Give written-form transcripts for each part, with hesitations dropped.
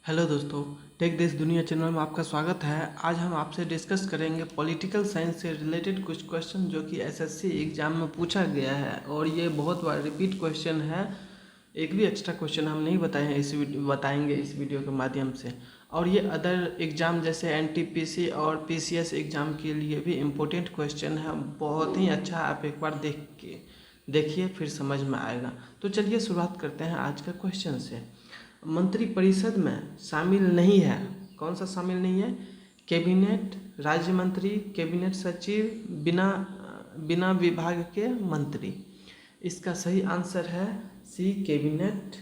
Hello दोस्तों, take देश दुनिया चैनल में आपका स्वागत है। आज हम आपसे डिस्कस करेंगे पॉलिटिकल साइंस से रिलेटेड कुछ क्वेश्चन जो कि एसएससी एग्ज़ाम में पूछा गया है और ये बहुत बार रिपीट क्वेश्चन है। एक भी एक्स्ट्रा क्वेश्चन हम नहीं बताएंगे इस वीडियो के माध्यम से। और ये अदर एग्ज़ाम जैसे एनटीपीसी और पीसीएस एग्ज़ाम के लिए भी इम्पोर्टेंट क्वेश्चन है। बहुत ही अच्छा, आप एक बार देखिए फिर समझ में आएगा। तो चलिए शुरुआत करते हैं आज का क्वेश्चन से। मंत्रिपरिषद में शामिल नहीं है, कौन सा शामिल नहीं है? कैबिनेट, राज्य मंत्री, कैबिनेट सचिव, बिना विभाग के मंत्री। इसका सही आंसर है सी, कैबिनेट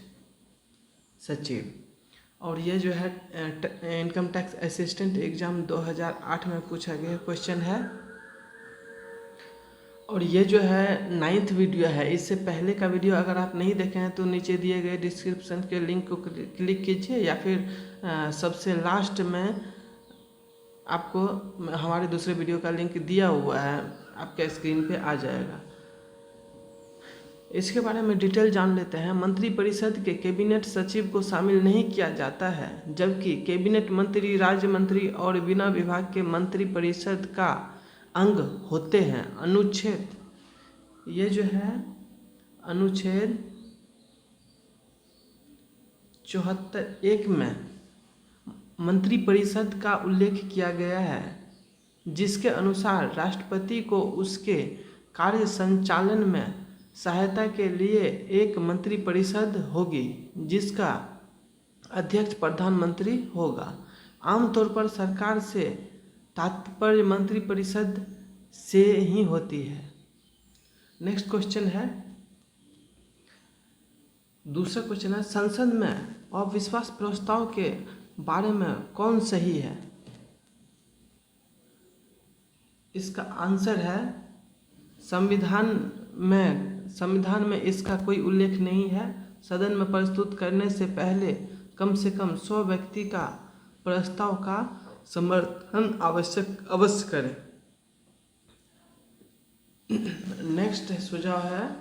सचिव। और ये जो है इनकम टैक्स असिस्टेंट एग्ज़ाम 2008 में पूछा गया क्वेश्चन है। और ये जो है 9th वीडियो है। इससे पहले का वीडियो अगर आप नहीं देखे हैं तो नीचे दिए गए डिस्क्रिप्शन के लिंक को क्लिक कीजिए या फिर सबसे लास्ट में आपको हमारे दूसरे वीडियो का लिंक दिया हुआ है, आपके स्क्रीन पे आ जाएगा। इसके बारे में डिटेल जान लेते हैं। मंत्रिपरिषद के कैबिनेट सचिव को शामिल नहीं किया जाता है, जबकि कैबिनेट मंत्री, राज्य मंत्री और बिना विभाग के मंत्रिपरिषद का अंग होते हैं। अनुच्छेद, ये जो है अनुच्छेद 74(1) में मंत्रिपरिषद का उल्लेख किया गया है, जिसके अनुसार राष्ट्रपति को उसके कार्य संचालन में सहायता के लिए एक मंत्रिपरिषद होगी, जिसका अध्यक्ष प्रधानमंत्री होगा। आमतौर पर सरकार से तात्पर्य मंत्रिपरिषद से ही होती है। नेक्स्ट क्वेश्चन है, दूसरा क्वेश्चन है, संसद में अविश्वास प्रस्ताव के बारे में कौन सही है? इसका आंसर है संविधान में इसका कोई उल्लेख नहीं है। सदन में प्रस्तुत करने से पहले कम से कम 100 व्यक्ति का प्रस्ताव का समर्थन अवश्य करें। नेक्स्ट सुझाव है,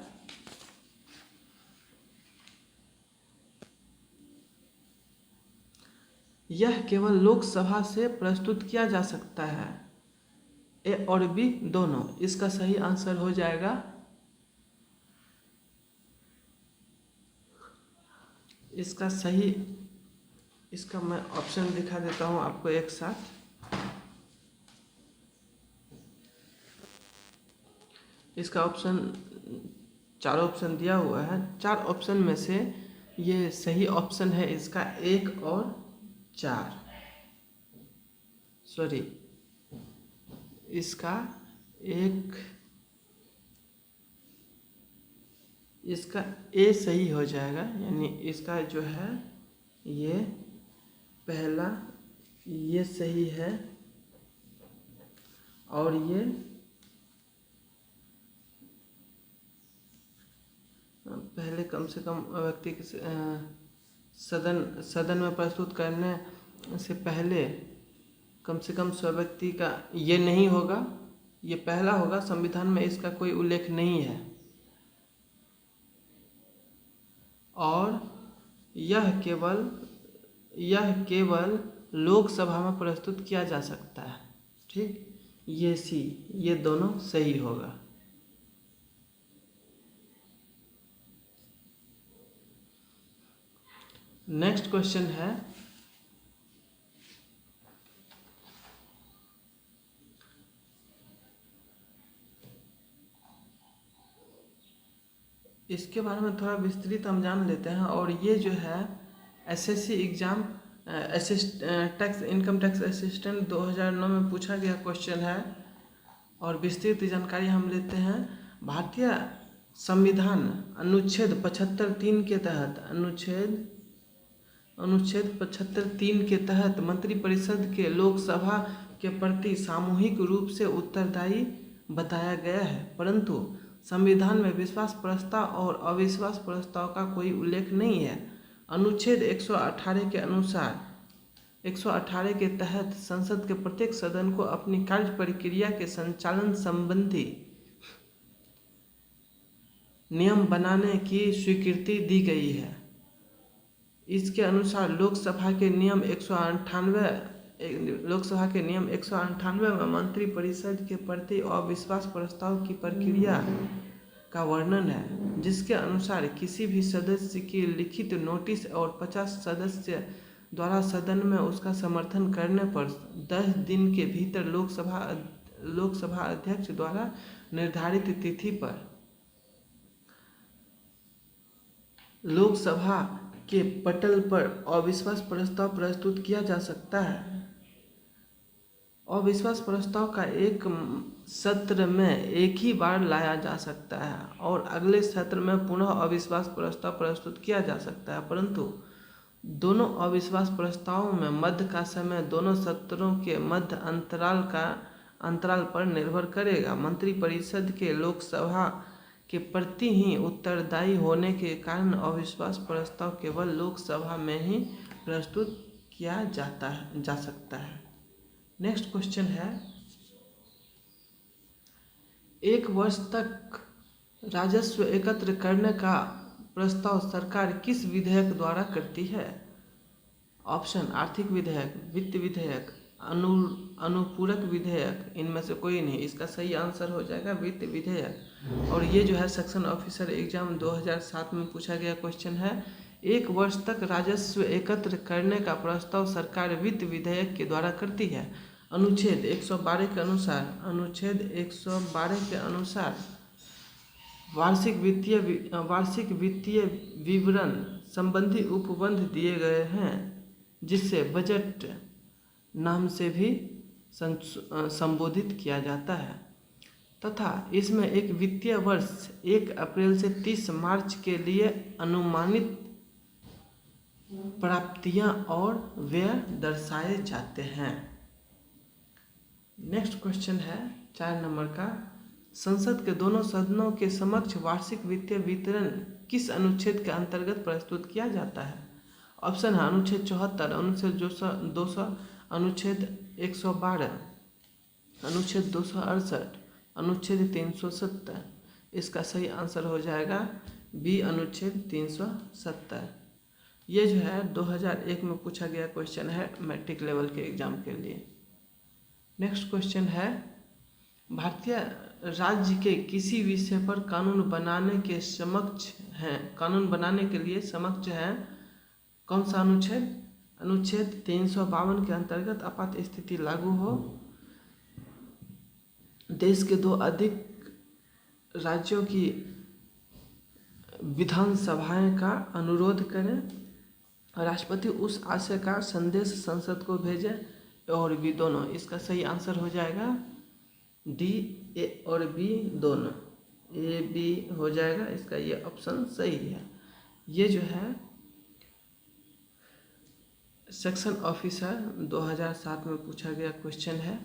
यह केवल लोकसभा से प्रस्तुत किया जा सकता है। ए और बी दोनों। इसका सही आंसर हो जाएगा इसका मैं ऑप्शन दिखा देता हूं आपको एक साथ। इसका ऑप्शन, 4 ऑप्शन दिया हुआ है। 4 ऑप्शन में से ये सही ऑप्शन है इसका 1 और 4। सॉरी, इसका ए सही हो जाएगा। यानी इसका जो है ये पहला, ये सही है और ये पहले कम से कम व्यक्ति के सदन में प्रस्तुत करने से पहले कम से कम 100 व्यक्ति का, ये नहीं होगा, ये पहला होगा। संविधान में इसका कोई उल्लेख नहीं है। और यह केवल लोकसभा में प्रस्तुत किया जा सकता है। ठीक, ये सी, ये दोनों सही होगा। नेक्स्ट क्वेश्चन है, इसके बारे में थोड़ा विस्तृत हम जान लेते हैं। और ये जो है SSC exam income tax assistant 2009 में पूछा गया क्वेश्चन है। और विस्तृत जानकारी हम लेते हैं। भारतीय संविधान अनुच्छेद 75(3) के तहत अनुच्छेद 75(3) के तहत मंत्रिपरिषद के लोकसभा के प्रति सामूहिक रूप से उत्तरदायी बताया गया है, परंतु संविधान में विश्वास प्रस्ताव और अविश्वास प्रस्ताव का कोई उल्लेख नहीं है। अनुच्छेद 118 के अनुसार 118 के तहत संसद के प्रत्येक सदन को अपनी कार्य प्रक्रिया के संचालन संबंधी नियम बनाने की स्वीकृति दी गई है। इसके अनुसार लोकसभा के नियम 198 में मंत्रिपरिषद के प्रति अविश्वास प्रस्ताव की प्रक्रिया का वर्णन है, जिसके अनुसार किसी भी सदस्य की लिखित नोटिस और 50 सदस्य द्वारा सदन में उसका समर्थन करने पर 10 दिन के भीतर लोकसभा अध्यक्ष द्वारा निर्धारित तिथि पर लोकसभा के पटल पर अविश्वास प्रस्ताव प्रस्तुत किया जा सकता है। अविश्वास प्रस्ताव का एक सत्र में एक ही बार लाया जा सकता है और अगले सत्र में पुनः अविश्वास प्रस्ताव प्रस्तुत किया जा सकता है, परंतु दोनों अविश्वास प्रस्तावों में मध्य का समय दोनों सत्रों के मध्य अंतराल पर निर्भर करेगा। मंत्रिपरिषद के लोकसभा के प्रति ही उत्तरदायी होने के कारण अविश्वास प्रस्ताव केवल लोकसभा में ही प्रस्तुत किया जा सकता है। नेक्स्ट क्वेश्चन है, एक वर्ष तक राजस्व एकत्र करने का प्रस्ताव सरकार किस विधेयक द्वारा करती है? ऑप्शन आर्थिक विधेयक, वित्त विधेयक, अनुपूरक विधेयक, इनमें से कोई नहीं। इसका सही आंसर हो जाएगा वित्त विधेयक। और ये जो है सेक्शन ऑफिसर एग्जाम 2007 में पूछा गया क्वेश्चन है। एक वर्ष तक राजस्व एकत्र करने का प्रस्ताव सरकार वित्त विधेयक के द्वारा करती है। अनुच्छेद 112 के अनुसार वार्षिक वित्तीय विवरण संबंधी उपबंध दिए गए हैं, जिससे बजट नाम से भी संबोधित किया जाता है तथा इसमें एक वित्तीय वर्ष 1 अप्रैल से 30 मार्च के लिए अनुमानित प्राप्तियां और व्यय दर्शाए जाते हैं। नेक्स्ट क्वेश्चन है 4 नंबर का, संसद के दोनों सदनों के समक्ष वार्षिक वित्तीय विवरण किस अनुच्छेद के अंतर्गत प्रस्तुत किया जाता है? ऑप्शन है अनुच्छेद 74, अनुच्छेद 200, अनुच्छेद 112, अनुच्छेद 268, अनुच्छेद 370। इसका सही आंसर हो जाएगा बी, अनुच्छेद 370। ये जो है 2001 में पूछा गया क्वेश्चन है मैट्रिक लेवल के एग्जाम के लिए। नेक्स्ट क्वेश्चन है, भारतीय राज्य के किसी विषय पर कानून बनाने के लिए समक्ष है कौन सा अनुच्छेद? अनुच्छेद 352 के अंतर्गत आपात स्थिति लागू हो, देश के 2 अधिक राज्यों की विधानसभाएं का अनुरोध करें, राष्ट्रपति उस आशय का संदेश संसद को भेजे और बी दोनों। इसका सही आंसर हो जाएगा डी, ए और बी दोनों। ए बी हो जाएगा, इसका ये ऑप्शन सही है। ये जो है सेक्शन ऑफिसर 2007 में पूछा गया क्वेश्चन है।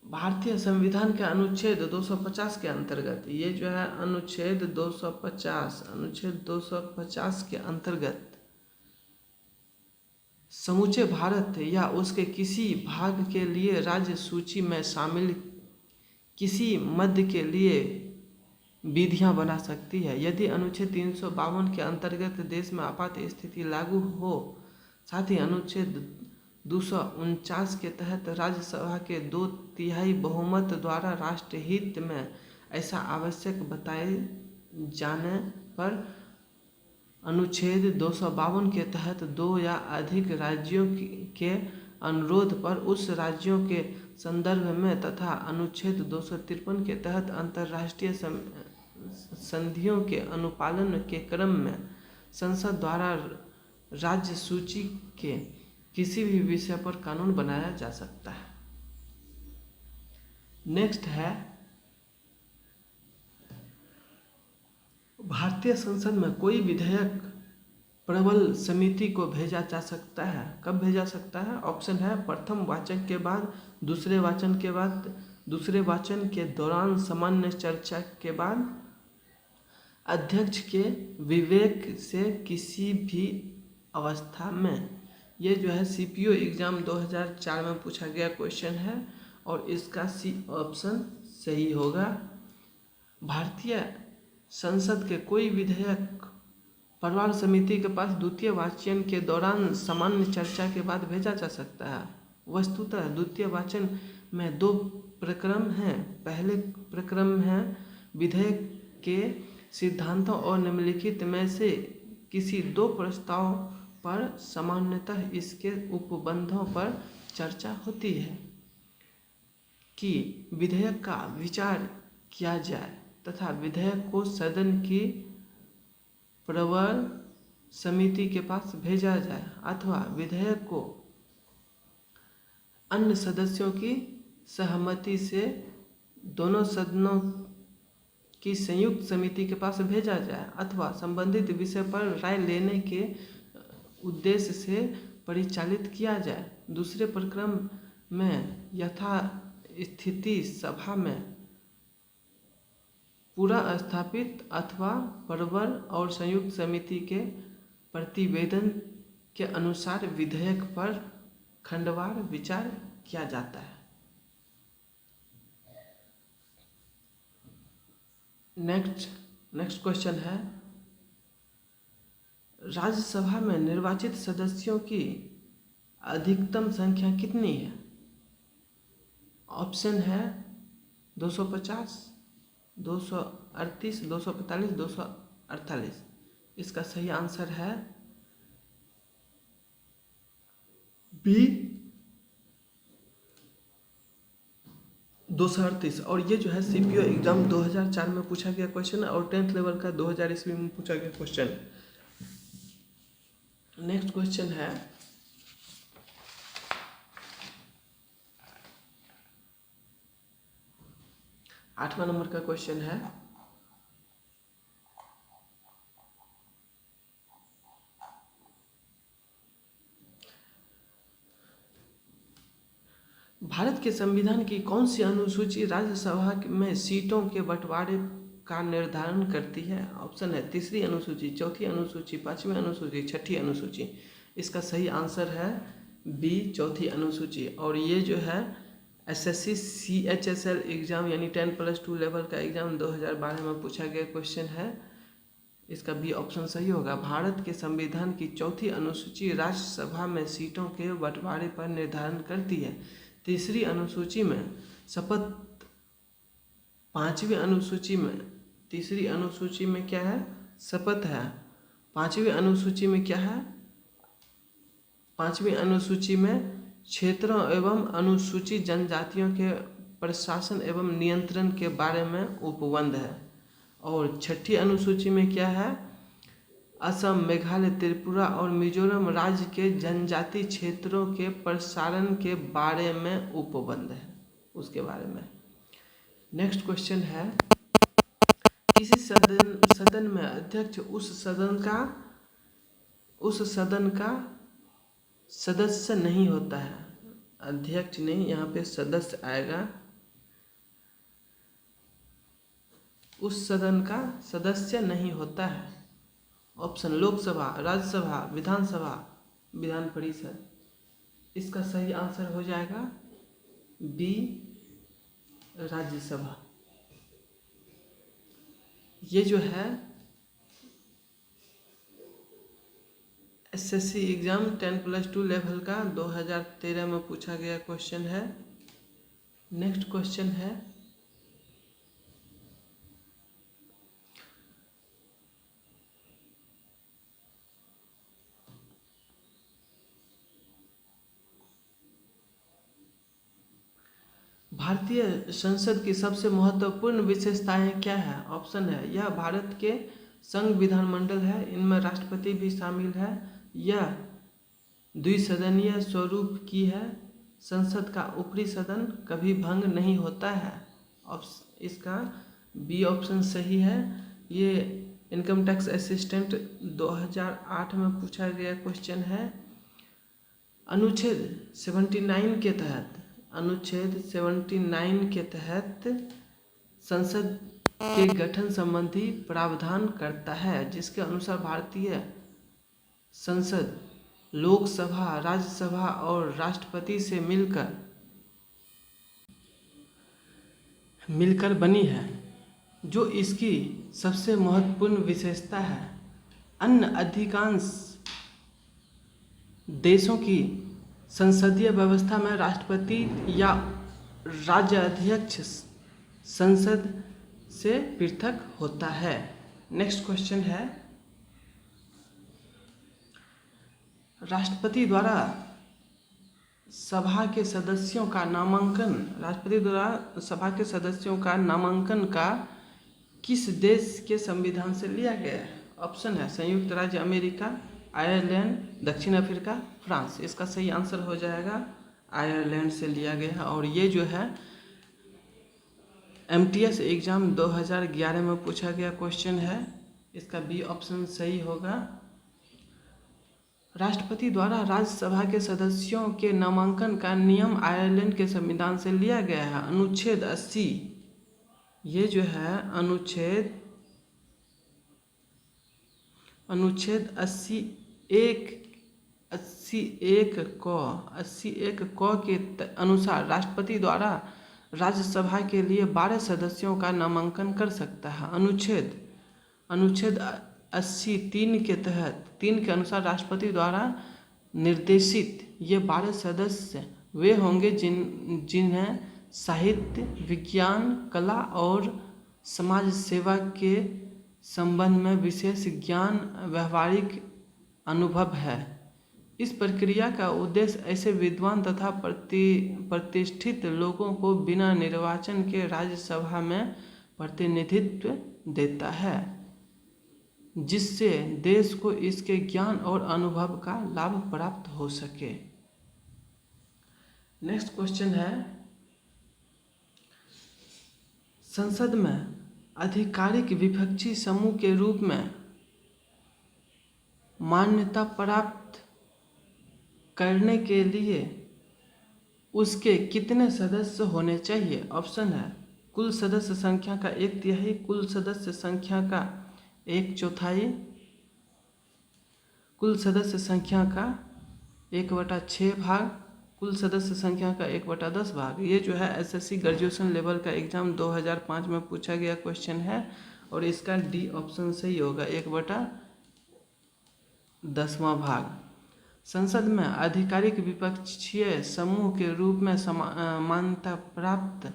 भारतीय संविधान के अनुच्छेद 250 के अंतर्गत, ये जो है अनुच्छेद 250 के अंतर्गत समूचे भारत या उसके किसी भाग के लिए राज्य सूची में शामिल किसी मध्य के लिए विधियां बना सकती है। यदि अनुच्छेद 352 के अंतर्गत देश में आपात स्थिति लागू हो, साथ ही अनुच्छेद 249 के तहत राज्यसभा के 2/3 बहुमत द्वारा राष्ट्रहित में ऐसा आवश्यक बताए जाने पर अनुच्छेद 252 के तहत 2 या अधिक राज्यों के अनुरोध पर उस राज्यों के संदर्भ में तथा अनुच्छेद 253 के तहत अंतर्राष्ट्रीय संधियों के अनुपालन के क्रम में संसद द्वारा राज्य सूची के किसी भी विषय पर कानून बनाया जा सकता है। नेक्स्ट है, भारतीय संसद में कोई विधेयक प्रबल समिति को भेजा जा सकता है। कब भेजा सकता है? ऑप्शन है प्रथम वाचन के बाद, दूसरे वाचन के बाद, दूसरे वाचन के दौरान, सामान्य चर्चा के बाद, अध्यक्ष के विवेक से किसी भी अवस्था में। ये जो है सीपीओ एग्जाम 2004 में पूछा गया क्वेश्चन है और इसका सी ऑप्शन सही होगा। भारतीय संसद के कोई विधेयक परिवार समिति के पास द्वितीय वाचन के दौरान सामान्य चर्चा के बाद भेजा जा सकता है। वस्तुतः द्वितीय वाचन में दो प्रक्रम हैं। पहले प्रक्रम है विधेयक के सिद्धांतों और निम्नलिखित में से किसी दो प्रस्ताव पर सामान्यतः इसके उपबंधों पर चर्चा होती है कि विधेयक का विचार किया जाए तथा विधेयक को सदन की प्रवर समिति के पास भेजा जाए अथवा विधेयक को अन्य सदस्यों की सहमति से दोनों सदनों की संयुक्त समिति के पास भेजा जाए अथवा संबंधित विषय पर राय लेने के उद्देश्य से परिचालित किया जाए। दूसरे प्रक्रम में यथास्थिति सभा में पूरा स्थापित अथवा प्रवर और संयुक्त समिति के प्रतिवेदन के अनुसार विधेयक पर खंडवार विचार किया जाता है। नेक्स्ट क्वेश्चन है, राज्यसभा में निर्वाचित सदस्यों की अधिकतम संख्या कितनी है? ऑप्शन है 250, 238, 245, 248। इसका सही आंसर है बी 238। और ये जो है सीपीओ एग्जाम 2004 में पूछा गया क्वेश्चन और 10th लेवल का 2000 ईस्वी में पूछा गया क्वेश्चन। नेक्स्ट क्वेश्चन है, आठवां नंबर का क्वेश्चन है, भारत के संविधान की कौन सी अनुसूची राज्यसभा में सीटों के बंटवारे का निर्धारण करती है? ऑप्शन है 3री अनुसूची, 4थी अनुसूची, 5वीं अनुसूची, 6ठी अनुसूची। इसका सही आंसर है बी 4थी अनुसूची। और ये जो है एसएससी CHSL एग्ज़ाम यानी 10+2 लेवल का एग्ज़ाम 2012 में पूछा गया क्वेश्चन है। इसका बी ऑप्शन सही होगा। भारत के संविधान की 4थी अनुसूची राज्यसभा में सीटों के बंटवारे पर निर्धारण करती है। 3री अनुसूची में शपथ, 5वीं अनुसूची में, 3री अनुसूची में क्या है? शपथ है। 5वीं अनुसूची में क्या है? 5वीं अनुसूची में क्षेत्रों एवं अनुसूचित जनजातियों के प्रशासन एवं नियंत्रण के बारे में उपबंध है। और 6ठी अनुसूची में क्या है? असम, मेघालय, त्रिपुरा और मिजोरम राज्य के जनजाति क्षेत्रों के प्रसारण के बारे में उपबंध है, उसके बारे में। नेक्स्ट क्वेश्चन है, किसी सदन में अध्यक्ष उस सदन का सदस्य नहीं होता है। अध्यक्ष नहीं, यहाँ पे सदस्य आएगा। उस सदन का सदस्य नहीं होता है। ऑप्शन लोकसभा, राज्यसभा, विधानसभा, विधान परिषद। इसका सही आंसर हो जाएगा बी राज्यसभा। ये जो है एसएससी एग्ज़ाम 10+2 लेवल का 2013 में पूछा गया क्वेश्चन है। नेक्स्ट क्वेश्चन है, भारतीय संसद की सबसे महत्वपूर्ण विशेषताएं क्या है? ऑप्शन है, यह भारत के संघ विधानमंडल है, इनमें राष्ट्रपति भी शामिल है, यह द्विसदनीय स्वरूप की है, संसद का ऊपरी सदन कभी भंग नहीं होता है। इसका बी ऑप्शन सही है। ये इनकम टैक्स असिस्टेंट 2008 में पूछा गया क्वेश्चन है। अनुच्छेद 79 के तहत संसद के गठन संबंधी प्रावधान करता है, जिसके अनुसार भारतीय संसद लोकसभा, राज्यसभा और राष्ट्रपति से मिलकर बनी है। जो इसकी सबसे महत्वपूर्ण विशेषता है, अन्य अधिकांश देशों की संसदीय व्यवस्था में राष्ट्रपति या राज्याध्यक्ष संसद से पृथक होता है। नेक्स्ट क्वेश्चन है, राष्ट्रपति द्वारा सभा के सदस्यों का नामांकन का किस देश के संविधान से लिया गया है? ऑप्शन है संयुक्त राज्य अमेरिका, आयरलैंड, दक्षिण अफ्रीका, फ्रांस। इसका सही आंसर हो जाएगा आयरलैंड से लिया गया है। और ये जो है MTS एग्ज़ाम 2011 में पूछा गया क्वेश्चन है, इसका बी ऑप्शन सही होगा। राष्ट्रपति द्वारा राज्यसभा के सदस्यों के नामांकन का नियम आयरलैंड के संविधान से लिया गया है। अनुच्छेद 80, ये जो है अनुच्छेद 81 के अनुसार राष्ट्रपति द्वारा राज्यसभा के लिए 12 सदस्यों का नामांकन कर सकता है। अनुच्छेद 80(3) के तहत 3 के अनुसार राष्ट्रपति द्वारा निर्देशित ये 12 सदस्य वे होंगे जिन्हें साहित्य, विज्ञान, कला और समाज सेवा के संबंध में विशेष ज्ञान, व्यावहारिक अनुभव है। इस प्रक्रिया का उद्देश्य ऐसे विद्वान तथा प्रतिष्ठित लोगों को बिना निर्वाचन के राज्यसभा में प्रतिनिधित्व देता है, जिससे देश को इसके ज्ञान और अनुभव का लाभ प्राप्त हो सके। नेक्स्ट क्वेश्चन है, संसद में आधिकारिक विपक्षी समूह के रूप में मान्यता प्राप्त करने के लिए उसके कितने सदस्य होने चाहिए? ऑप्शन है कुल सदस्य संख्या का 1/3, कुल सदस्य संख्या का 1/4, कुल सदस्य संख्या का 1/6 भाग, कुल सदस्य संख्या का 1/10 भाग। ये जो है SSC ग्रेजुएशन लेवल का एग्ज़ाम 2005 में पूछा गया क्वेश्चन है और इसका डी ऑप्शन सही होगा 1/10 भाग। संसद में आधिकारिक विपक्षीय समूह के रूप में मान्यता प्राप्त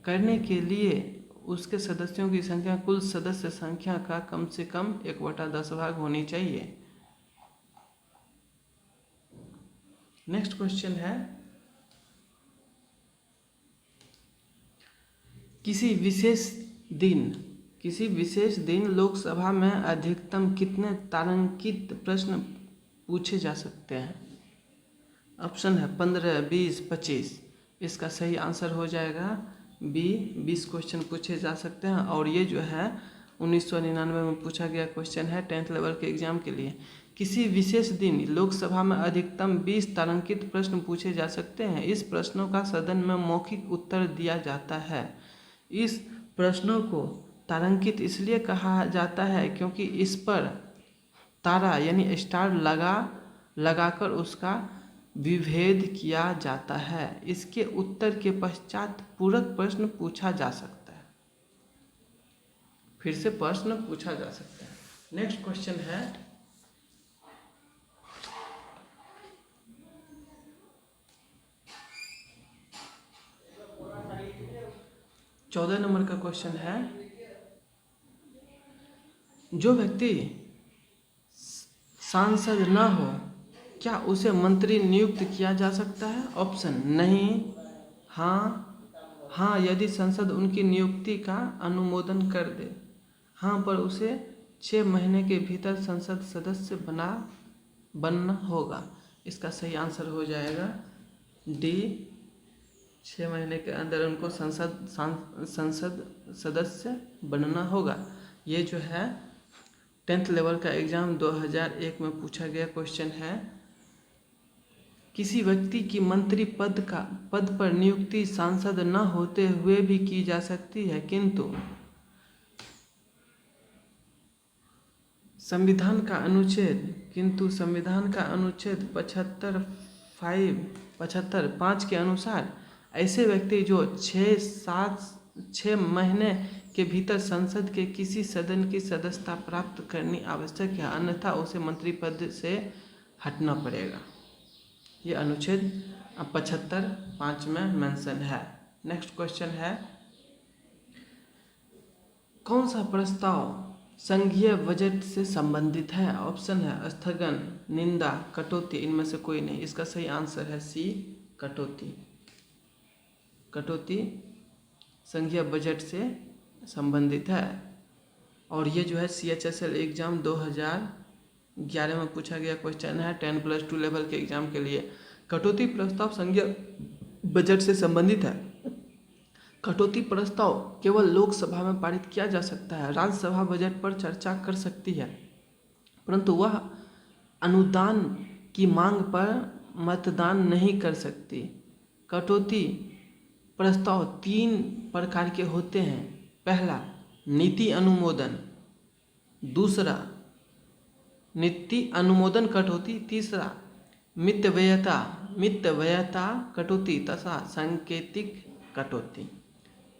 करने के लिए उसके सदस्यों की संख्या कुल सदस्य संख्या का कम से कम 1/10 भाग होनी चाहिए। नेक्स्ट क्वेश्चन है, किसी विशेष दिन लोकसभा में अधिकतम कितने तारांकित प्रश्न पूछे जा सकते हैं? ऑप्शन है 15, 20, 25। इसका सही आंसर हो जाएगा बी, 20 क्वेश्चन पूछे जा सकते हैं। और ये जो है 1999 में पूछा गया क्वेश्चन है 10th लेवल के एग्जाम के लिए। किसी विशेष दिन लोकसभा में अधिकतम 20 तारांकित प्रश्न पूछे जा सकते हैं। इस प्रश्नों का सदन में मौखिक उत्तर दिया जाता है। इस प्रश्नों को तारांकित इसलिए कहा जाता है क्योंकि इस पर तारा यानी स्टार लगाकर उसका विभेद किया जाता है। इसके उत्तर के पश्चात पूरक प्रश्न पूछा जा सकता है, फिर से प्रश्न पूछा जा सकता है। नेक्स्ट क्वेश्चन है, चौदह नंबर का क्वेश्चन है, जो व्यक्ति सांसद न हो क्या उसे मंत्री नियुक्त किया जा सकता है? ऑप्शन नहीं, हाँ यदि संसद उनकी नियुक्ति का अनुमोदन कर दे, हाँ पर उसे 6 महीने के भीतर संसद सदस्य बनना होगा। इसका सही आंसर हो जाएगा डी, 6 महीने के अंदर उनको संसद सदस्य बनना होगा। ये जो है 10th लेवल का एग्ज़ाम 2001 में पूछा गया क्वेश्चन है। किसी व्यक्ति की मंत्री पद पर नियुक्ति सांसद न होते हुए भी की जा सकती है, किंतु संविधान का अनुच्छेद 75(5) के अनुसार ऐसे व्यक्ति जो 6 महीने के भीतर संसद के किसी सदन की सदस्यता प्राप्त करनी आवश्यक है, अन्यथा उसे मंत्री पद से हटना पड़ेगा। ये अनुच्छेद 75(5) में मेंशन है। नेक्स्ट क्वेश्चन है, कौन सा प्रस्ताव संघीय बजट से संबंधित है? ऑप्शन है स्थगन, निंदा, कटौती, इनमें से कोई नहीं। इसका सही आंसर है सी, कटौती। कटौती संघीय बजट से संबंधित है। और ये जो है CHSL एग्ज़ाम 2011 में पूछा गया क्वेश्चन है 10+2 लेवल के एग्ज़ाम के लिए। कटौती प्रस्ताव संघीय बजट से संबंधित है। कटौती प्रस्ताव केवल लोकसभा में पारित किया जा सकता है। राज्यसभा बजट पर चर्चा कर सकती है, परंतु वह अनुदान की मांग पर मतदान नहीं कर सकती। कटौती प्रस्ताव 3 प्रकार के होते हैं। पहला, नीति अनुमोदन। दूसरा, नीति अनुमोदन कटौती। तीसरा, मितव्ययता कटौती तथा सांकेतिक कटौती।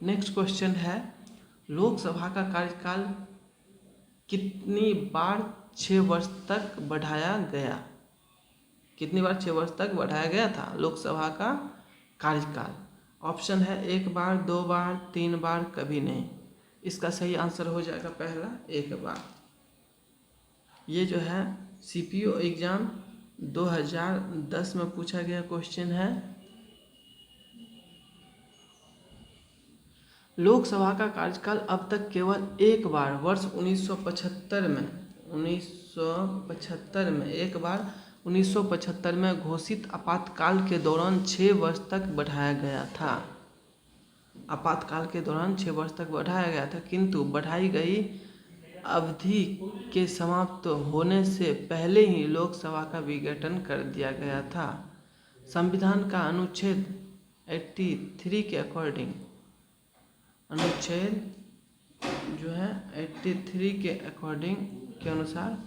नेक्स्ट क्वेश्चन है, लोकसभा का कार्यकाल कितनी बार 6 वर्ष तक बढ़ाया गया? कितनी बार 6 वर्ष तक बढ़ाया गया था लोकसभा का कार्यकाल? ऑप्शन है 1 बार, 2 बार, 3 बार, कभी नहीं। इसका सही आंसर हो जाएगा पहला, 1 बार। ये जो है CPO एग्ज़ाम 2010 में पूछा गया क्वेश्चन है। लोकसभा का कार्यकाल अब तक केवल 1 बार वर्ष 1975 में एक बार 1975 में घोषित आपातकाल के दौरान 6 वर्ष तक बढ़ाया गया था। आपातकाल के दौरान 6 वर्ष तक बढ़ाया गया था, किंतु बढ़ाई गई अवधि के समाप्त होने से पहले ही लोकसभा का विघटन कर दिया गया था। संविधान का अनुच्छेद 83 के अकॉर्डिंग, अनुच्छेद जो है 83 के अकॉर्डिंग के अनुसार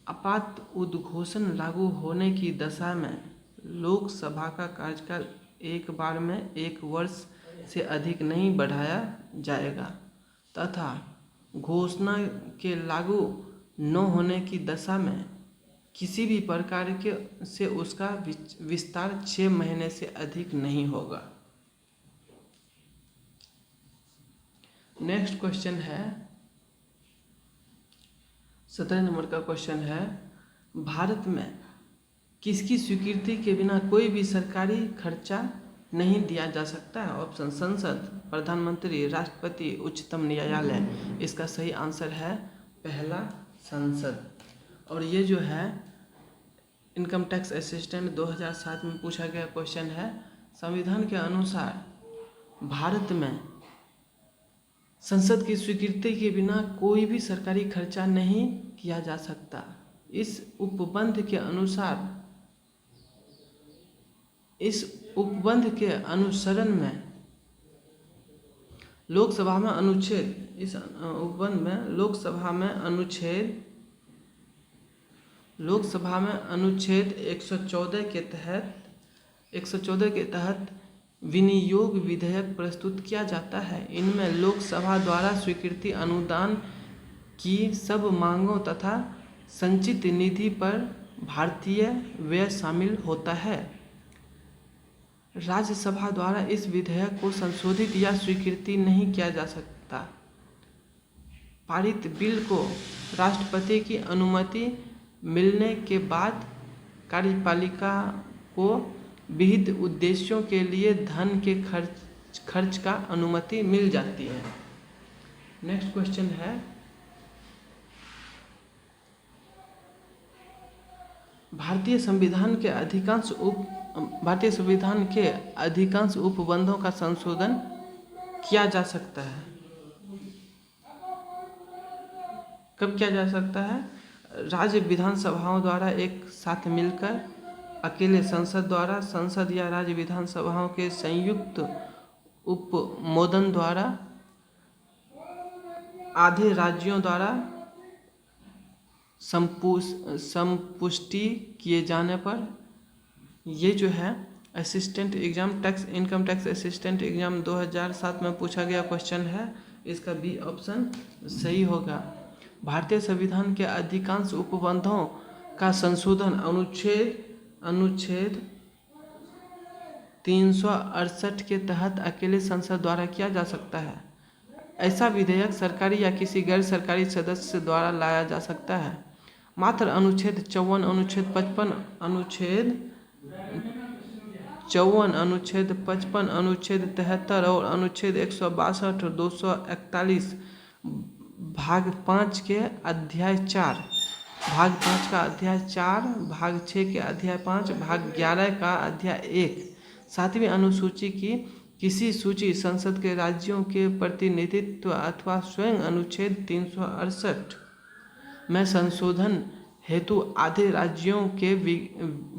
आपात उद्घोषण लागू होने की दशा में लोकसभा का कार्यकाल 1 बार में 1 वर्ष से अधिक नहीं बढ़ाया जाएगा तथा घोषणा के लागू न होने की दशा में किसी भी प्रकार के से उसका विस्तार 6 महीने से अधिक नहीं होगा। नेक्स्ट क्वेश्चन है 17 नंबर का क्वेश्चन है, भारत में किसकी स्वीकृति के बिना कोई भी सरकारी खर्चा नहीं दिया जा सकता है? ऑप्शन संसद, प्रधानमंत्री, राष्ट्रपति, उच्चतम न्यायालय। इसका सही आंसर है पहला, संसद। और ये जो है इनकम टैक्स असिस्टेंट 2007 में पूछा गया क्वेश्चन है। संविधान के अनुसार भारत में संसद की स्वीकृति के बिना कोई भी सरकारी खर्चा नहीं किया जा सकता। इस उपबंध के अनुसरण में लोकसभा में अनुच्छेद 114 के तहत विनियोग विधेयक प्रस्तुत किया जाता है। इनमें लोकसभा द्वारा स्वीकृति अनुदान की सब मांगों तथा संचित निधि पर भारतीय व्यय शामिल होता है। राज्यसभा द्वारा इस विधेयक को संशोधित या स्वीकृति नहीं किया जा सकता। पारित बिल को राष्ट्रपति की अनुमति मिलने के बाद कार्यपालिका को विविध उद्देश्यों के लिए धन के खर्च का अनुमति मिल जाती है। नेक्स्ट क्वेश्चन है, भारतीय संविधान के अधिकांश उपबंधों का संशोधन किया जा सकता है। कब किया जा सकता है? राज्य विधानसभाओं द्वारा एक साथ मिलकर, अकेले संसद द्वारा, संसद या राज्य विधानसभाओं के संयुक्त उपमोदन द्वारा, आधे राज्यों द्वारा संपुष्टि किए जाने पर। ये जो है इनकम टैक्स असिस्टेंट एग्जाम 2007 में पूछा गया क्वेश्चन है। इसका बी ऑप्शन सही होगा। भारतीय संविधान के अधिकांश उपबंधों का संशोधन अनुच्छेद 368 के तहत अकेले संसद द्वारा किया जा सकता है। ऐसा विधेयक सरकारी या किसी गैर सरकारी सदस्य द्वारा लाया जा सकता है। मात्र अनुच्छेद 54, अनुच्छेद 55, अनुच्छेद 73 और अनुच्छेद 162 और 241 भाग 5 के अध्याय 4, भाग 5 का अध्याय 4, भाग 6 के अध्याय 5, भाग 11 का अध्याय 1, 7वीं अनुसूची की किसी सूची संसद के राज्यों के प्रतिनिधित्व अथवा स्वयं अनुच्छेद 368 में संशोधन हेतु आधे राज्यों के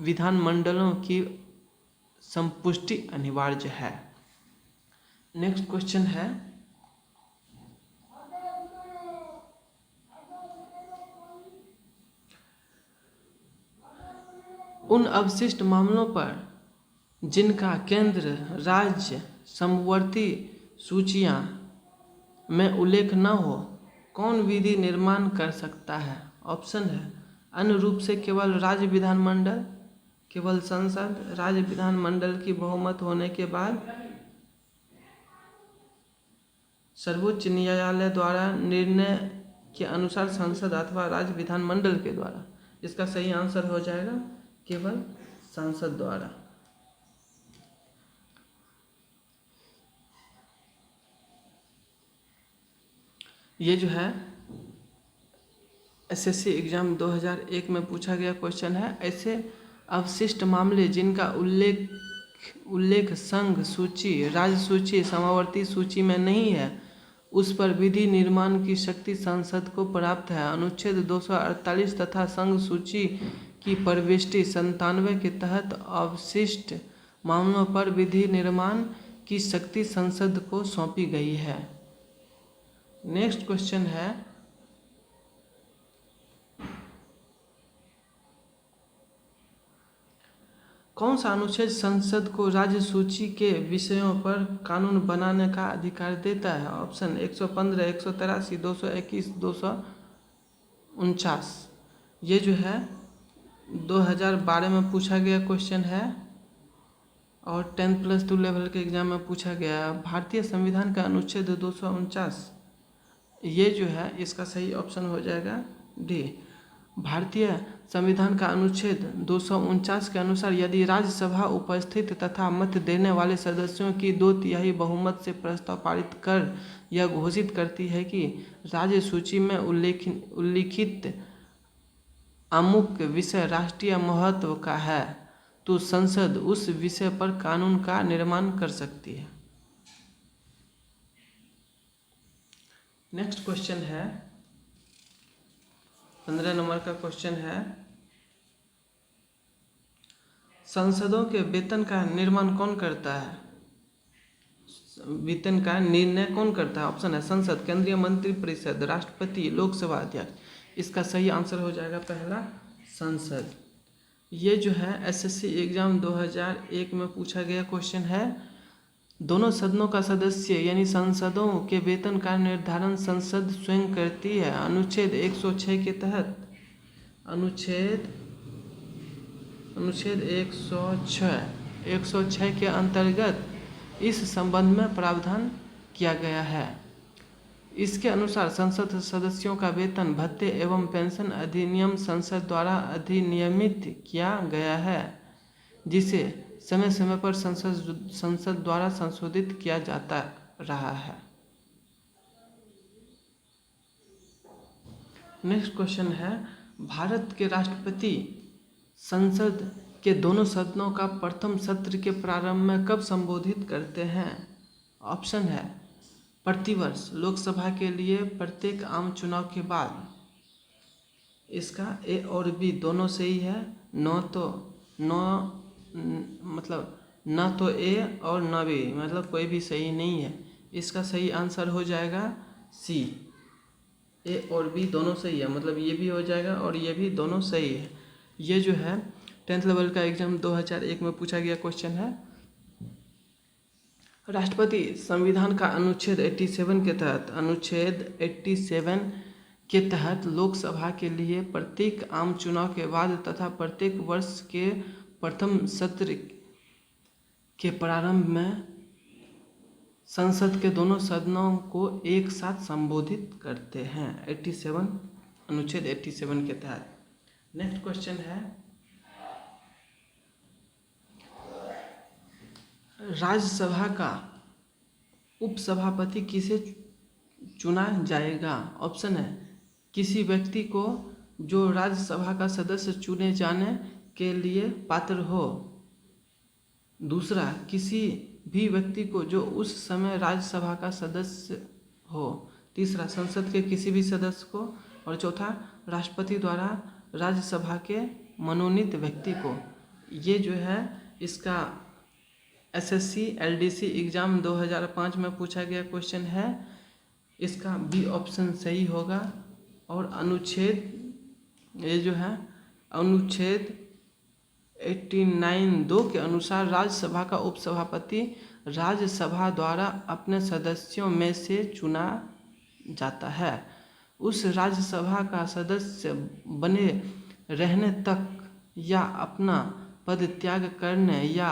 विधानमंडलों की संपुष्टि अनिवार्य है। नेक्स्ट क्वेश्चन है, उन अवशिष्ट मामलों पर जिनका केंद्र राज्य समवर्ती सूचियां में उल्लेख न हो, कौन विधि निर्माण कर सकता है? ऑप्शन है अन्य रूप से केवल राज्य विधानमंडल, केवल संसद, राज्य विधानमंडल की बहुमत होने के बाद, सर्वोच्च न्यायालय द्वारा निर्णय के अनुसार संसद अथवा राज्य विधानमंडल के द्वारा। इसका सही आंसर हो जाएगा केवल संसद द्वारा। ये जो है एसएससी एग्जाम 2001 में पूछा गया क्वेश्चन है। ऐसे अवशिष्ट मामले जिनका उल्लेख संघ सूची, राज्य सूची, समावर्ती सूची में नहीं है, उस पर विधि निर्माण की शक्ति संसद को प्राप्त है। अनुच्छेद 248 तथा संघ सूची की परिशिष्टि 97 के तहत अवशिष्ट मामलों पर विधि निर्माण की शक्ति संसद को सौंपी गई है। नेक्स्ट क्वेश्चन है, कौन सा अनुच्छेद संसद को राज्य सूची के विषयों पर कानून बनाने का अधिकार देता है? ऑप्शन 115, 183, 221, 249। ये जो है 2012 में पूछा गया क्वेश्चन है और 10+2 लेवल के एग्जाम में पूछा गया। भारतीय संविधान का अनुच्छेद 249, ये जो है इसका सही ऑप्शन हो जाएगा डी। भारतीय संविधान का अनुच्छेद 249 के अनुसार यदि राज्यसभा उपस्थित तथा मत देने वाले सदस्यों की 2/3 बहुमत से प्रस्ताव पारित कर यह घोषित करती है कि राज्य सूची में उल्लिखित अमुक विषय राष्ट्रीय महत्व का है, तो संसद उस विषय पर कानून का निर्माण कर सकती है। नेक्स्ट क्वेश्चन है 15 नंबर का क्वेश्चन है, संसदों के वेतन का निर्माण कौन करता है? वेतन का निर्णय कौन करता है? ऑप्शन है संसद, केंद्रीय मंत्रिपरिषद, राष्ट्रपति, लोकसभा अध्यक्ष। इसका सही आंसर हो जाएगा पहला संसद। ये जो है एसएससी एग्जाम 2001 में पूछा गया क्वेश्चन है। दोनों सदनों का सदस्य यानी सांसदों के वेतन का निर्धारण संसद स्वयं करती है। अनुच्छेद 106 के तहत अनुच्छेद 106 के अंतर्गत इस संबंध में प्रावधान किया गया है। इसके अनुसार संसद सदस्यों का वेतन, भत्ते एवं पेंशन अधिनियम संसद द्वारा अधिनियमित किया गया है, जिसे समय समय पर संसद द्वारा संशोधित किया जाता रहा है। नेक्स्ट क्वेश्चन है, भारत के राष्ट्रपति संसद के दोनों सदनों का प्रथम सत्र के प्रारंभ में कब संबोधित करते हैं? ऑप्शन है प्रतिवर्ष लोकसभा के लिए प्रत्येक आम चुनाव के बाद। इसका ए और बी दोनों सही है। न तो ए और न बी, मतलब कोई भी सही नहीं है। इसका सही आंसर हो जाएगा सी। ए और बी दोनों सही है, मतलब ये भी हो जाएगा और ये भी दोनों सही है। ये जो है 10th लेवल का एग्जाम 2001 में पूछा गया क्वेश्चन है। राष्ट्रपति संविधान का अनुच्छेद 87 के तहत लोकसभा के लिए प्रत्येक आम चुनाव के बाद तथा प्रत्येक वर्ष के प्रथम सत्र के प्रारंभ में संसद के दोनों सदनों को एक साथ संबोधित करते हैं। 87 अनुच्छेद 87 के तहत। नेक्स्ट क्वेश्चन है, राज्यसभा का उपसभापति किसे चुना जाएगा? ऑप्शन है, किसी व्यक्ति को जो राज्यसभा का सदस्य चुने जाने के लिए पात्र हो। दूसरा, किसी भी व्यक्ति को जो उस समय राज्यसभा का सदस्य हो। तीसरा, संसद के किसी भी सदस्य को। और चौथा, राष्ट्रपति द्वारा राज्यसभा के मनोनीत व्यक्ति को। ये जो है इसका एसएससी एलडीसी एग्ज़ाम 2005 में पूछा गया क्वेश्चन है। इसका बी ऑप्शन सही होगा। और अनुच्छेद ये जो है अनुच्छेद 89(2) के अनुसार राज्यसभा का उपसभापति राज्यसभा द्वारा अपने सदस्यों में से चुना जाता है। उस राज्यसभा का सदस्य बने रहने तक या अपना पद त्याग करने या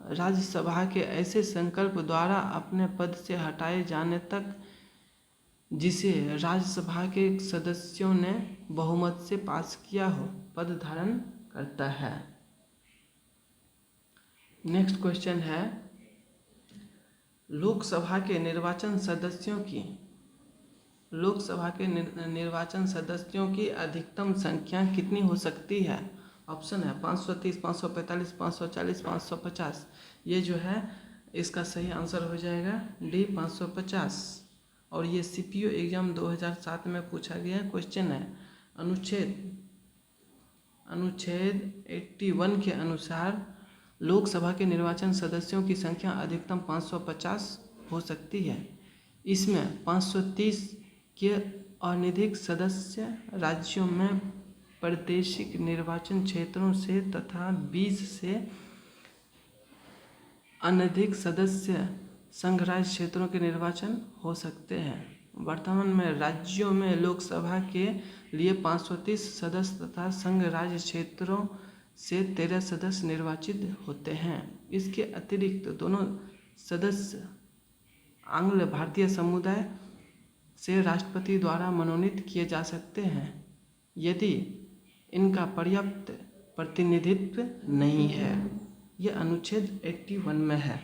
राज्यसभा के ऐसे संकल्प द्वारा अपने पद से हटाए जाने तक जिसे राज्यसभा के सदस्यों ने बहुमत से पास किया हो, पद धारण करता है। नेक्स्ट क्वेश्चन है, लोकसभा के निर्वाचन सदस्यों की अधिकतम संख्या कितनी हो सकती है? ऑप्शन है 530, 545, 540, 550। ये जो है इसका सही आंसर हो जाएगा डी 550। और ये सीपीओ एग्जाम 2007 में पूछा गया क्वेश्चन है। अनुच्छेद 81 के अनुसार लोकसभा के निर्वाचन सदस्यों की संख्या अधिकतम 550 हो सकती है। इसमें 530 के अनिधिक सदस्य राज्यों में प्रादेशिक निर्वाचन क्षेत्रों से तथा 20 से अनधिक सदस्य संघ राज्य क्षेत्रों के निर्वाचन हो सकते हैं। वर्तमान में राज्यों में लोकसभा के लिए 530 सदस्य तथा संघ राज्य क्षेत्रों से 13 सदस्य निर्वाचित होते हैं। इसके अतिरिक्त दोनों सदस्य आंग्ल भारतीय समुदाय से राष्ट्रपति द्वारा मनोनीत किए जा सकते हैं यदि इनका पर्याप्त प्रतिनिधित्व नहीं है। यह अनुच्छेद 81 में है।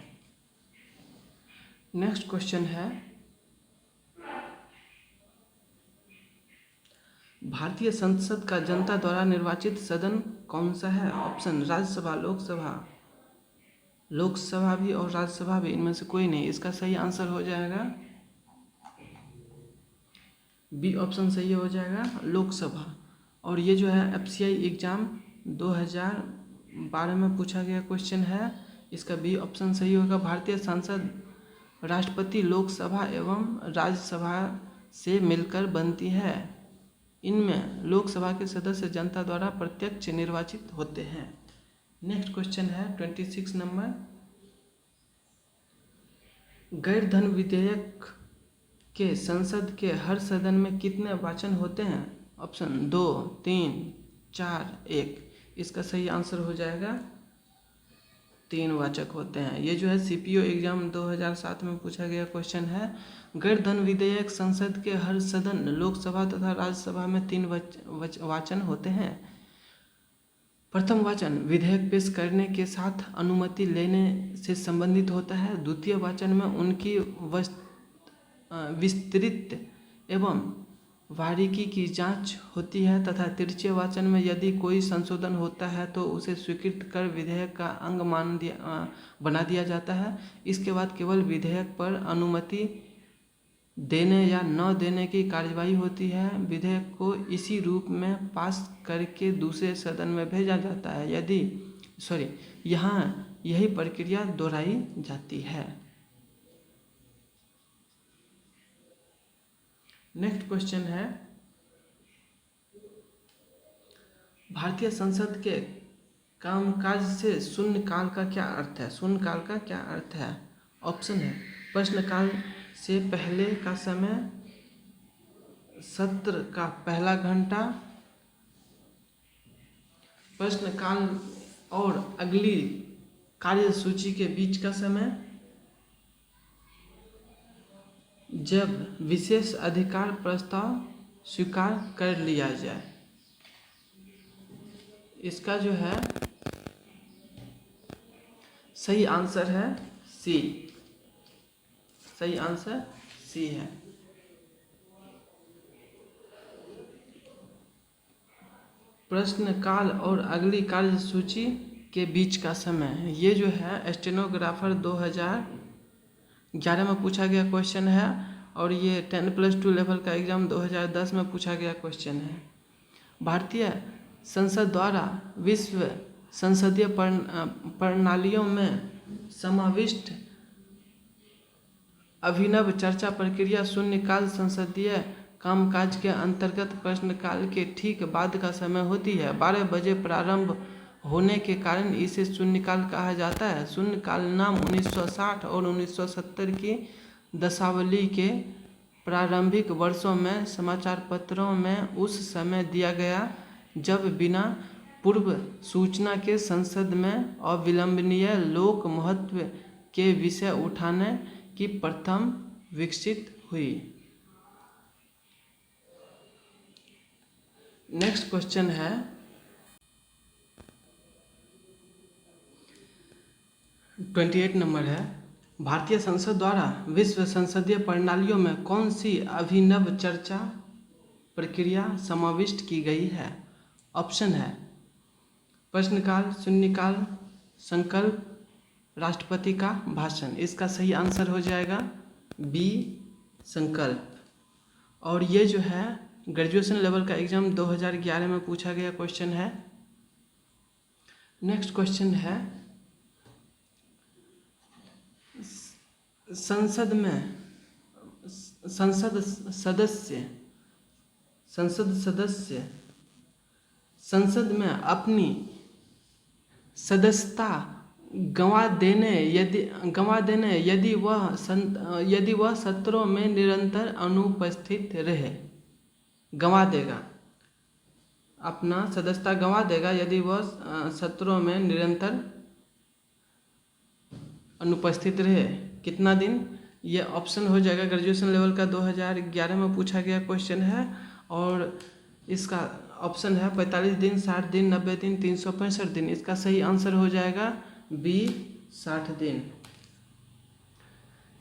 नेक्स्ट क्वेश्चन है, भारतीय संसद का जनता द्वारा निर्वाचित सदन कौन सा है? ऑप्शन, राज्यसभा, लोकसभा भी और राज्यसभा भी, इनमें से कोई नहीं। इसका सही आंसर हो जाएगा बी ऑप्शन सही हो जाएगा, लोकसभा। और ये जो है एफसीआई एग्जाम 2012 में पूछा गया क्वेश्चन है। इसका बी ऑप्शन सही होगा। भारतीय संसद राष्ट्रपति लोकसभा एवं राज्यसभा से मिलकर बनती है। इनमें लोकसभा के सदस्य जनता द्वारा प्रत्यक्ष निर्वाचित होते हैं। नेक्स्ट क्वेश्चन है 26 नंबर, गैर धन विधेयक के संसद के हर सदन में कितने वाचन होते हैं? ऑप्शन 2, 3, 4, 1। इसका सही आंसर हो जाएगा 3 वाचक होते हैं। ये जो है सीपीओ एग्जाम 2007 में पूछा गया क्वेश्चन है। गैर धन विधेयक संसद के हर सदन लोकसभा तथा राज्यसभा में 3 वाचन होते हैं। प्रथम वाचन विधेयक पेश करने के साथ अनुमति लेने से संबंधित होता है। द्वितीय वाचन में उनकी विस्तृत एवं बारीकी की जांच होती है तथा तृतीय वाचन में यदि कोई संशोधन होता है तो उसे स्वीकृत कर विधेयक का अंग बना दिया जाता है। इसके बाद केवल विधेयक पर अनुमति देने या न देने की कार्यवाही होती है। विधेयक को इसी रूप में पास करके दूसरे सदन में भेजा जाता है। यहाँ यही प्रक्रिया दोहराई जाती है। नेक्स्ट क्वेश्चन है, भारतीय संसद के कामकाज से शून्यकाल का क्या अर्थ है? शून्यकाल का क्या अर्थ है? ऑप्शन है प्रश्नकाल से पहले का समय, सत्र का पहला घंटा, प्रश्नकाल और अगली कार्यसूची के बीच का समय, जब विशेष अधिकार प्रस्ताव स्वीकार कर लिया जाए। इसका जो है सही आंसर है सी। सही आंसर सी है। प्रश्नकाल और अगली कार्यसूची के बीच का समय, ये जो है स्टेनोग्राफर 2011 में पूछा गया क्वेश्चन है और ये 10+2 लेवल का एग्ज़ाम 2010 में पूछा गया क्वेश्चन है। भारतीय संसद द्वारा विश्व संसदीय प्रणालियों में समाविष्ट अभिनव चर्चा प्रक्रिया शून्यकाल संसदीय कामकाज के अंतर्गत प्रश्नकाल के ठीक बाद का समय होती है। 12 बजे प्रारंभ होने के कारण इसे शून्यकाल कहा जाता है। शून्यकाल नाम 1960 और 1970 की दशावली के प्रारंभिक वर्षों में समाचार पत्रों में उस समय दिया गया जब बिना पूर्व सूचना के संसद में अविलंबनीय लोक महत्व के विषय उठाने की प्रथम विकसित हुई। नेक्स्ट क्वेश्चन है 28 नंबर है, भारतीय संसद द्वारा विश्व संसदीय प्रणालियों में कौन सी अभिनव चर्चा प्रक्रिया समाविष्ट की गई है। ऑप्शन है प्रश्नकाल, शून्यकाल, संकल्प, राष्ट्रपति का भाषण। इसका सही आंसर हो जाएगा बी संकल्प। और ये जो है ग्रेजुएशन लेवल का एग्ज़ाम 2011 में पूछा गया क्वेश्चन है। नेक्स्ट क्वेश्चन है संसद सदस्य संसद में अपनी सदस्यता गंवा देने यदि वह सत्रों में निरंतर अनुपस्थित रहे। गंवा देगा, अपना सदस्यता गंवा देगा यदि वह सत्रों में निरंतर अनुपस्थित रहे। कितना दिन? ये ऑप्शन हो जाएगा ग्रेजुएशन लेवल का 2011 में पूछा गया क्वेश्चन है और इसका ऑप्शन है 45 दिन, 60 दिन, 90 दिन, 365 दिन। इसका सही आंसर हो जाएगा बी 60 दिन।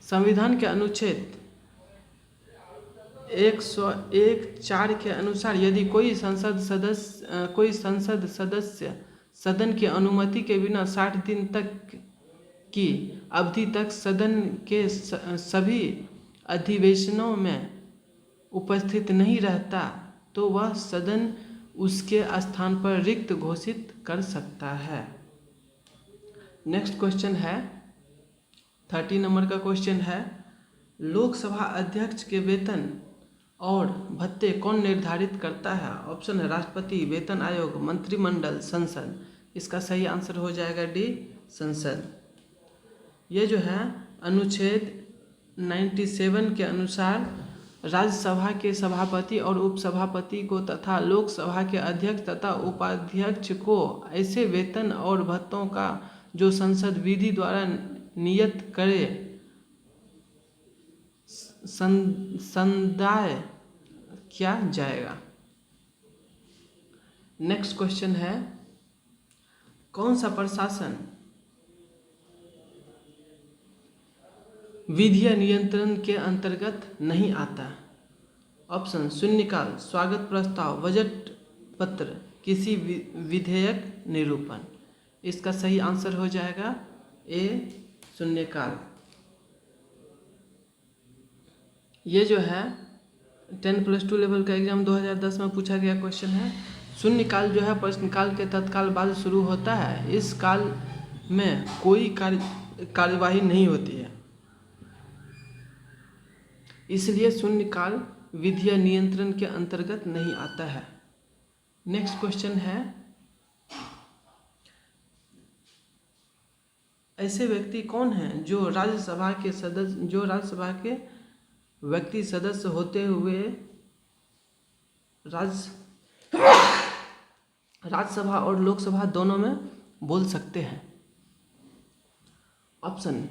संविधान के अनुच्छेद 101(4) के अनुसार यदि कोई संसद सदस्य सदन की अनुमति के बिना 60 दिन तक की अवधि तक सदन के सभी अधिवेशनों में उपस्थित नहीं रहता तो वह सदन उसके स्थान पर रिक्त घोषित कर सकता है। नेक्स्ट क्वेश्चन है 30 नंबर का क्वेश्चन है, लोकसभा अध्यक्ष के वेतन और भत्ते कौन निर्धारित करता है। ऑप्शन है राष्ट्रपति, वेतन आयोग, मंत्रिमंडल, संसद। इसका सही आंसर हो जाएगा डी संसद। ये जो है अनुच्छेद 97 के अनुसार राज्यसभा के सभापति और उपसभापति को तथा लोकसभा के अध्यक्ष तथा उपाध्यक्ष को ऐसे वेतन और भत्तों का जो संसद विधि द्वारा नियत करे संदाय किया जाएगा। नेक्स्ट क्वेश्चन है, कौन सा प्रशासन विधीय नियंत्रण के अंतर्गत नहीं आता। ऑप्शन शून्यकाल, स्वागत प्रस्ताव, बजट पत्र, किसी विधेयक निरूपण। इसका सही आंसर हो जाएगा ए शून्यकाल। ये जो है 10+2 लेवल का एग्जाम 2010 में पूछा गया क्वेश्चन है। शून्यकाल जो है प्रश्नकाल के तत्काल बाद शुरू होता है। इस काल में कोई कार्यवाही नहीं होती है, इसलिए शून्यकाल विधीय नियंत्रण के अंतर्गत नहीं आता है। नेक्स्ट क्वेश्चन है, ऐसे व्यक्ति कौन हैं जो राज्यसभा के व्यक्ति सदस्य होते हुए राज्यसभा और लोकसभा दोनों में बोल सकते हैं? ऑप्शन: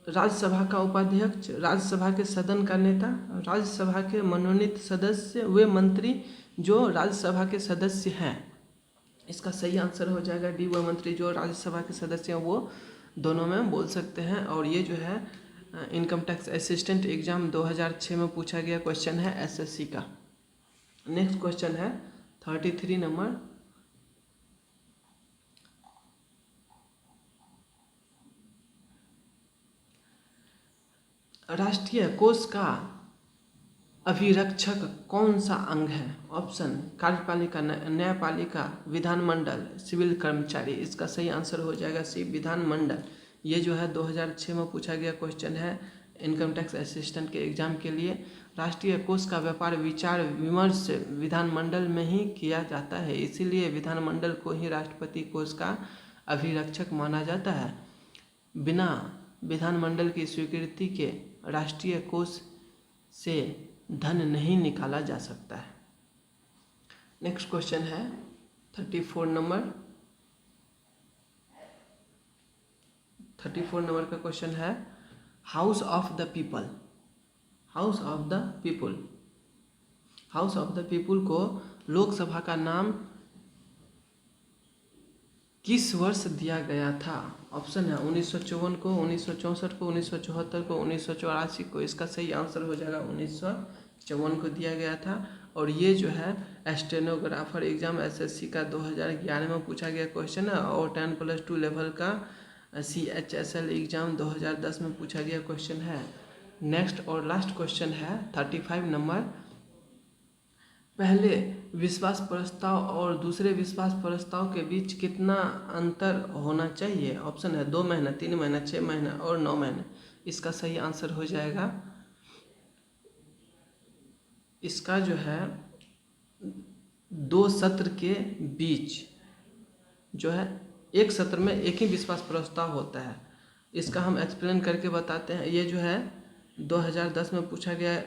राज्यसभा का उपाध्यक्ष, राज्यसभा के सदन का नेता, राज्यसभा के मनोनीत सदस्य, वे मंत्री जो राज्यसभा के सदस्य हैं। इसका सही आंसर हो जाएगा डी, व मंत्री जो राज्यसभा के सदस्य हैं वो दोनों में बोल सकते हैं। और ये जो है इनकम टैक्स असिस्टेंट एग्जाम 2006 में पूछा गया क्वेश्चन है एसएससी का। नेक्स्ट क्वेश्चन है 33 नंबर। राष्ट्रीय कोष का अभिरक्षक कौन सा अंग है? ऑप्शन: कार्यपालिका, न्यायपालिका, विधानमंडल, सिविल कर्मचारी। इसका सही आंसर हो जाएगा सी, विधानमंडल। ये जो है 2006 में पूछा गया क्वेश्चन है इनकम टैक्स असिस्टेंट के एग्जाम के लिए। राष्ट्रीय कोष का व्यापार विचार विमर्श विधानमंडल में ही किया जाता है, इसीलिए विधानमंडल को ही राष्ट्रपति कोष का अभिरक्षक माना जाता है। बिना विधानमंडल की स्वीकृति के राष्ट्रीय कोष से धन नहीं निकाला जा सकता है। नेक्स्ट क्वेश्चन है 34 नंबर। 34 नंबर का क्वेश्चन है house of the people. House of the people, house of the people को लोकसभा का नाम किस वर्ष दिया गया था? ऑप्शन है 1954 को, 1964 को, 1974 को, 1984 को। इसका सही आंसर हो जाएगा 1954 को दिया गया था। और ये जो है स्टेनोग्राफर एग्जाम एसएससी का 2011 में पूछा गया क्वेश्चन है। और 10+2 लेवल का CHSL एग्जाम 2010 में पूछा गया क्वेश्चन है। नेक्स्ट और लास्ट क्वेश्चन है 35 नंबर। पहले विश्वास प्रस्ताव और दूसरे विश्वास प्रस्ताव के बीच कितना अंतर होना चाहिए? ऑप्शन है 2 महीना, 3 महीना, 6 महीना और 9 महीने। इसका सही आंसर हो जाएगा, इसका जो है 2 सत्र के बीच जो है, एक सत्र में एक ही विश्वास प्रस्ताव होता है। इसका हम एक्सप्लेन करके बताते हैं। ये जो है 2010 में पूछा गया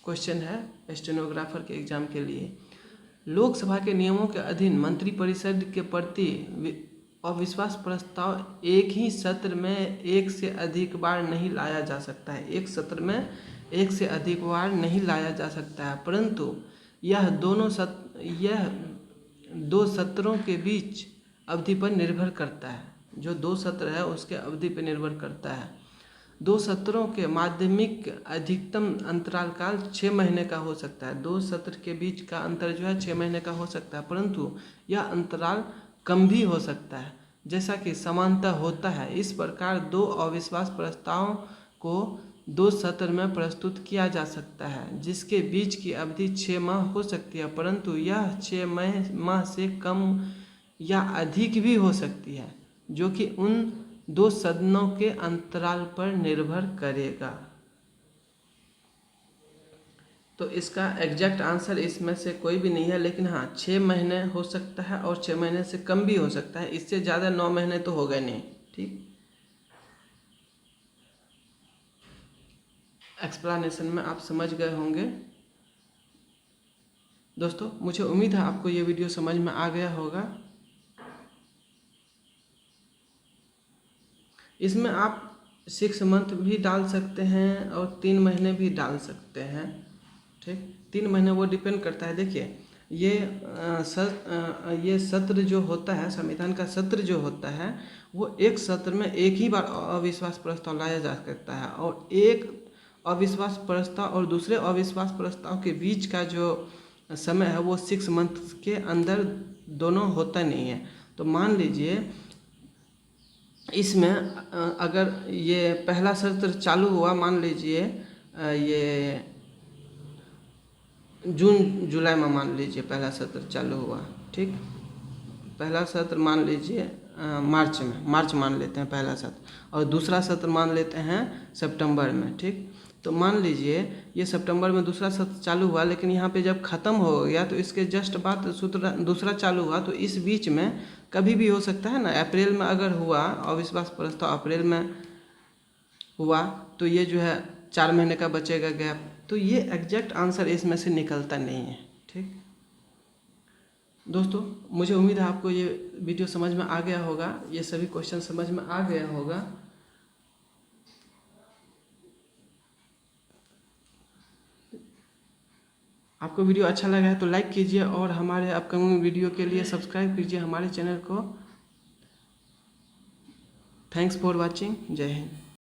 क्वेश्चन है स्टेनोग्राफर के एग्जाम के लिए। लोकसभा के नियमों के अधीन मंत्रिपरिषद के प्रति अविश्वास प्रस्ताव एक ही सत्र में एक से अधिक बार नहीं लाया जा सकता है। एक सत्र में एक से अधिक बार नहीं लाया जा सकता है, परंतु यह दो सत्रों के बीच अवधि पर निर्भर करता है। जो 2 सत्र है उसके अवधि पर निर्भर करता है। 2 सत्रों के माध्यमिक अधिकतम अंतराल काल 6 महीने का हो सकता है। 2 सत्र के बीच का अंतर जो है 6 महीने का हो सकता है, परंतु यह अंतराल कम भी हो सकता है, जैसा कि समानता होता है। इस प्रकार 2 अविश्वास प्रस्तावों को 2 सत्र में प्रस्तुत किया जा सकता है, जिसके बीच की अवधि 6 माह हो सकती है, परंतु यह 6 माह से कम या अधिक भी हो सकती है, जो कि उन 2 सदनों के अंतराल पर निर्भर करेगा। तो इसका एग्जैक्ट आंसर इसमें से कोई भी नहीं है, लेकिन हाँ 6 महीने हो सकता है और 6 महीने से कम भी हो सकता है। इससे ज़्यादा 9 महीने तो होगा नहीं। ठीक, एक्सप्लेनेशन में आप समझ गए होंगे। दोस्तों मुझे उम्मीद है आपको ये वीडियो समझ में आ गया होगा। इसमें आप 6 मंथ भी डाल सकते हैं और 3 महीने भी डाल सकते हैं। ठीक, 3 महीने वो डिपेंड करता है। देखिए ये सत्र जो होता है, संविधान का सत्र जो होता है, वो एक सत्र में एक ही बार अविश्वास प्रस्ताव लाया जा सकता है, और एक अविश्वास प्रस्ताव और दूसरे अविश्वास प्रस्ताव के बीच का जो समय है वो 6 मंथ के अंदर दोनों होता नहीं है। तो मान लीजिए इसमें अगर ये पहला सत्र चालू हुआ, मान लीजिए ये जून जुलाई में मान लीजिए पहला सत्र चालू हुआ। ठीक, पहला सत्र मान लीजिए मार्च में, मार्च मान लेते हैं पहला सत्र, और दूसरा सत्र मान लेते हैं सितंबर में। ठीक, तो मान लीजिए ये सितंबर में दूसरा सत्र चालू हुआ, लेकिन यहाँ पे जब ख़त्म हो गया तो इसके जस्ट बाद दूसरा चालू हुआ, तो इस बीच में कभी भी हो सकता है ना। अप्रैल में अगर हुआ अविश्वास प्रस्ताव अप्रैल में हुआ तो ये जो है 4 महीने का बचेगा गैप, तो ये एग्जैक्ट आंसर इसमें से निकलता नहीं है। ठीक दोस्तों, मुझे उम्मीद है आपको ये वीडियो समझ में आ गया होगा, ये सभी क्वेश्चन समझ में आ गया होगा। आपको वीडियो अच्छा लगा है तो लाइक कीजिए और हमारे अपकमिंग वीडियो के लिए सब्सक्राइब कीजिए हमारे चैनल को। Thanks for watching. जय हिंद।